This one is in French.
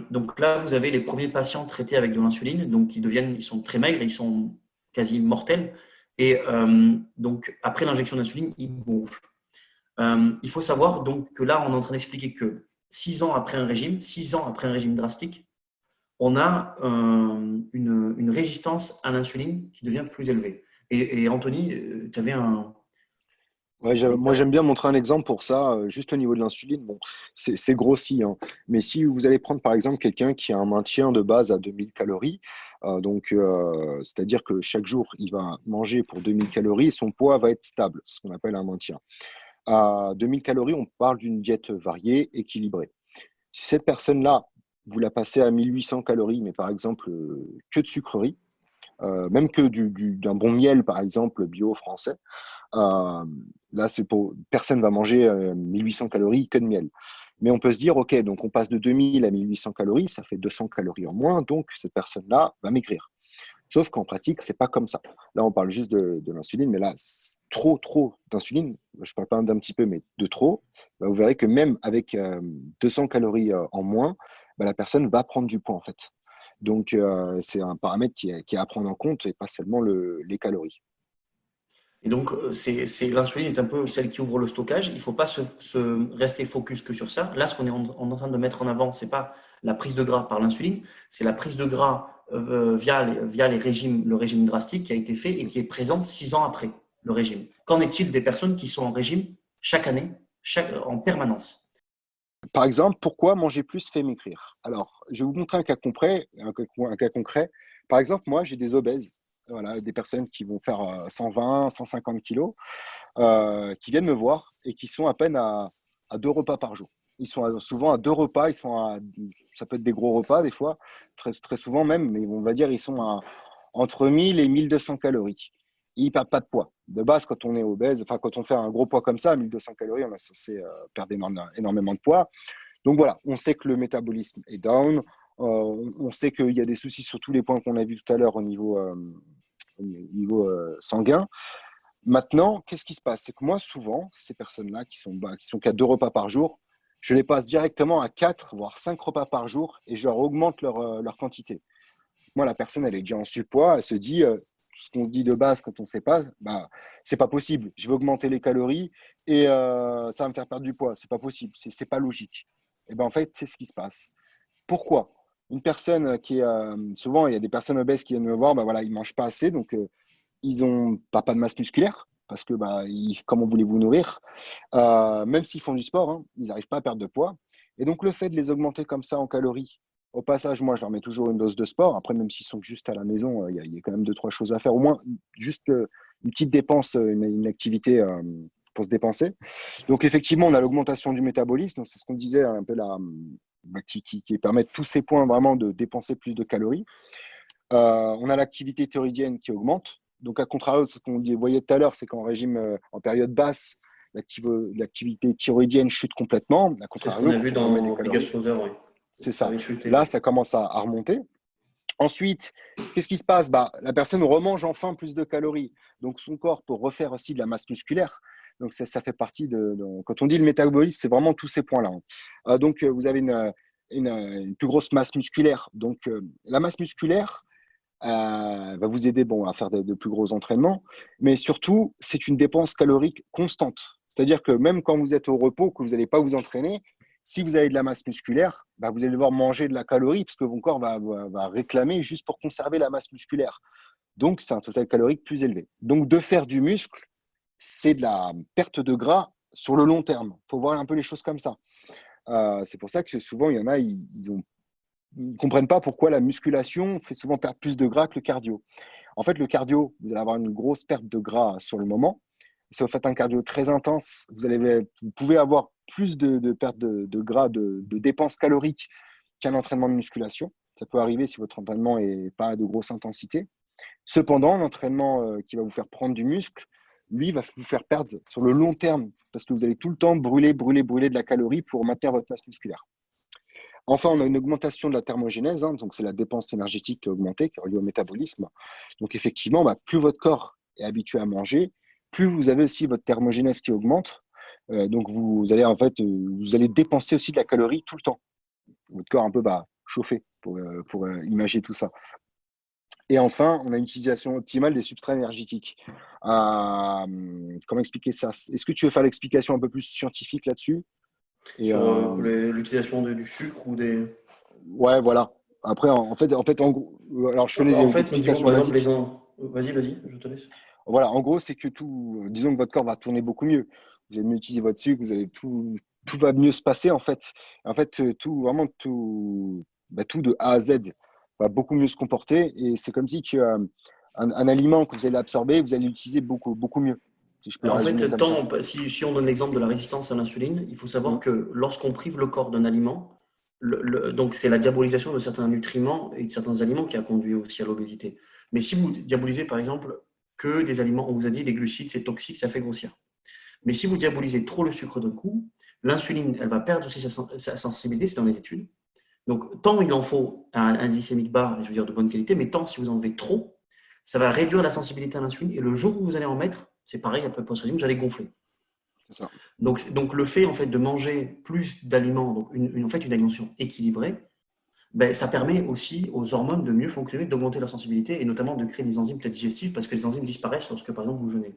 Donc là, vous avez les premiers patients traités avec de l'insuline, donc ils sont très maigres, ils sont quasi mortels. Et donc après l'injection d'insuline, ils gonflent. Il faut savoir donc que là, on est en train d'expliquer que 6 ans après un régime drastique, on a une résistance à l'insuline qui devient plus élevée. Et Anthony, tu avais Ouais, des moi, cas. j'aime bien montrer un exemple pour ça, juste au niveau de l'insuline. Bon, c'est grossi, hein. Mais si vous allez prendre par exemple quelqu'un qui a un maintien de base à 2000 calories, c'est-à-dire que chaque jour, il va manger pour 2000 calories et son poids va être stable, ce qu'on appelle un maintien. À 2000 calories, on parle d'une diète variée, équilibrée. Si cette personne-là, vous la passez à 1800 calories, mais par exemple que de sucreries, même que d'un bon miel, par exemple, bio français, euh, là, personne va manger 1800 calories que de miel. Mais on peut se dire, OK, donc on passe de 2000 à 1800 calories, ça fait 200 calories en moins, donc cette personne-là va maigrir. Sauf qu'en pratique, c'est pas comme ça. Là, on parle juste de l'insuline, mais là, trop d'insuline, je parle pas d'un petit peu, mais de trop, bah, vous verrez que même avec 200 calories en moins, bah, la personne va prendre du poids en fait. Donc, c'est un paramètre qui est à prendre en compte et pas seulement les calories. Et donc, l'insuline est un peu celle qui ouvre le stockage. Il ne faut pas rester focus que sur ça. Là, ce qu'on est en train de mettre en avant, ce n'est pas la prise de gras par l'insuline, c'est la prise de gras via le régime drastique qui a été fait et qui est présente 6 ans après le régime. Qu'en est-il des personnes qui sont en régime chaque année, en permanence? Par exemple, pourquoi manger plus fait maigrir? Alors, je vais vous montrer un cas concret. Un cas concret. Par exemple, moi, j'ai des obèses, voilà, des personnes qui vont faire 120, 150 kilos, qui viennent me voir et qui sont à peine à 2 repas par jour. Ils sont souvent à 2 repas, ça peut être des gros repas des fois, très souvent même, mais on va dire ils sont entre 1000 et 1200 calories. Ils ne perdent pas de poids. De base, quand on est obèse, enfin quand on fait un gros poids comme ça, 1200 calories, on est censé perdre énormément de poids. Donc voilà, on sait que le métabolisme est down, on sait qu'il y a des soucis sur tous les points qu'on a vus tout à l'heure au niveau sanguin. Maintenant, qu'est-ce qui se passe? C'est que moi, souvent, ces personnes-là qui sont qu'à 2 repas par jour, je les passe directement à 4, voire 5 repas par jour et je leur augmente leur quantité. Moi, la personne, elle est déjà en surpoids, elle se dit, ce qu'on se dit de base quand on ne sait pas, bah, c'est pas possible. Je vais augmenter les calories et ça va me faire perdre du poids. C'est pas possible, c'est pas logique. Et ben en fait, c'est ce qui se passe. Pourquoi? Une personne qui est souvent, il y a des personnes obèses qui viennent me voir, bah voilà, ils mangent pas assez, donc ils ont pas de masse musculaire parce que bah, comment voulez-vous nourrir? Même s'ils font du sport, hein, ils n'arrivent pas à perdre de poids. Et donc le fait de les augmenter comme ça en calories, au passage, moi je leur mets toujours une dose de sport. Après, même s'ils sont juste à la maison, il y a quand même deux, trois choses à faire. Au moins, juste une petite dépense, une activité pour se dépenser. Donc effectivement, on a l'augmentation du métabolisme. Donc c'est ce qu'on disait un peu là, qui permet tous ces points vraiment de dépenser plus de calories. On a l'activité thyroïdienne qui augmente. Donc, à contrario de ce qu'on voyait tout à l'heure, c'est qu'en régime, en période basse, l'activité thyroïdienne chute complètement. À C'est ce qu'on contrario, a quand vu on remet des dans calories, Biggest Loser, oui. c'est Ça ça. avait chuté, Là, oui. ça commence à remonter. Ensuite, qu'est-ce qui se passe? Bah, la personne remange enfin plus de calories. Donc, son corps peut refaire aussi de la masse musculaire. Donc, ça fait partie quand on dit le métabolisme, c'est vraiment tous ces points-là, hein. Donc, vous avez une plus grosse masse musculaire. Donc, la masse musculaire, va vous aider bon, à faire de plus gros entraînements, mais surtout, c'est une dépense calorique constante. C'est-à-dire que même quand vous êtes au repos, que vous n'allez pas vous entraîner, si vous avez de la masse musculaire, bah, vous allez devoir manger de la calorie parce que votre corps va réclamer juste pour conserver la masse musculaire. Donc, c'est un total calorique plus élevé. Donc, de faire du muscle, c'est de la perte de gras sur le long terme. Il faut voir un peu les choses comme ça. C'est pour ça que souvent, il y en a, ils ne comprennent pas pourquoi la musculation fait souvent perdre plus de gras que le cardio. En fait, le cardio, vous allez avoir une grosse perte de gras sur le moment. Si vous faites un cardio très intense, vous pouvez avoir plus de perte de gras, de dépenses caloriques qu'un entraînement de musculation. Ça peut arriver si votre entraînement n'est pas de grosse intensité. Cependant, l'entraînement qui va vous faire prendre du muscle, lui, va vous faire perdre sur le long terme parce que vous allez tout le temps brûler de la calorie pour maintenir votre masse musculaire. Enfin, on a une augmentation de la thermogénèse, hein, donc c'est la dépense énergétique qui a augmenté, qui est reliée au métabolisme. Donc effectivement, bah, plus votre corps est habitué à manger, plus vous avez aussi votre thermogénèse qui augmente. Donc vous allez dépenser aussi de la calorie tout le temps. votre corps un peu chauffé pour imager tout ça. Et enfin, on a une utilisation optimale des substrats énergétiques. Comment expliquer ça? Est-ce que tu veux faire l'explication un peu plus scientifique là-dessus? Et Sur l'utilisation du sucre ou des… ouais, voilà. Après, en gros, alors je fais En fait, nous disons l'explication par exemple basique. les uns… Vas-y, je te laisse. Voilà, en gros, c'est que tout, disons que votre corps va tourner beaucoup mieux. Vous allez mieux utiliser votre sucre, tout va mieux se passer en fait. En fait, vraiment tout de A à Z va beaucoup mieux se comporter et c'est comme si un aliment que vous allez absorber, vous allez l'utiliser beaucoup, beaucoup mieux. Si je peux le En résumer fait, comme ça. si on donne l'exemple de la résistance à l'insuline, il faut savoir Mm. que lorsqu'on prive le corps d'un aliment, donc c'est la diabolisation de certains nutriments et de certains aliments qui a conduit aussi à l'obésité. Mais si vous diabolisez par exemple que des aliments, on vous a dit les glucides, c'est toxique, ça fait grossir. Mais si vous diabolisez trop le sucre d'un coup, l'insuline, elle va perdre aussi sa sensibilité, c'est dans les études. Donc, tant il en faut un glycémique bas, je veux dire de bonne qualité, mais tant si vous en enlevez trop, ça va réduire la sensibilité à l'insuline. Et le jour où vous allez en mettre, c'est pareil, après post-régime, vous allez gonfler. C'est ça. Donc, le fait en fait de manger plus d'aliments, donc en fait une alimentation équilibrée, ben, ça permet aussi aux hormones de mieux fonctionner, d'augmenter leur sensibilité et notamment de créer des enzymes peut-être digestives parce que les enzymes disparaissent lorsque par exemple vous jeûnez.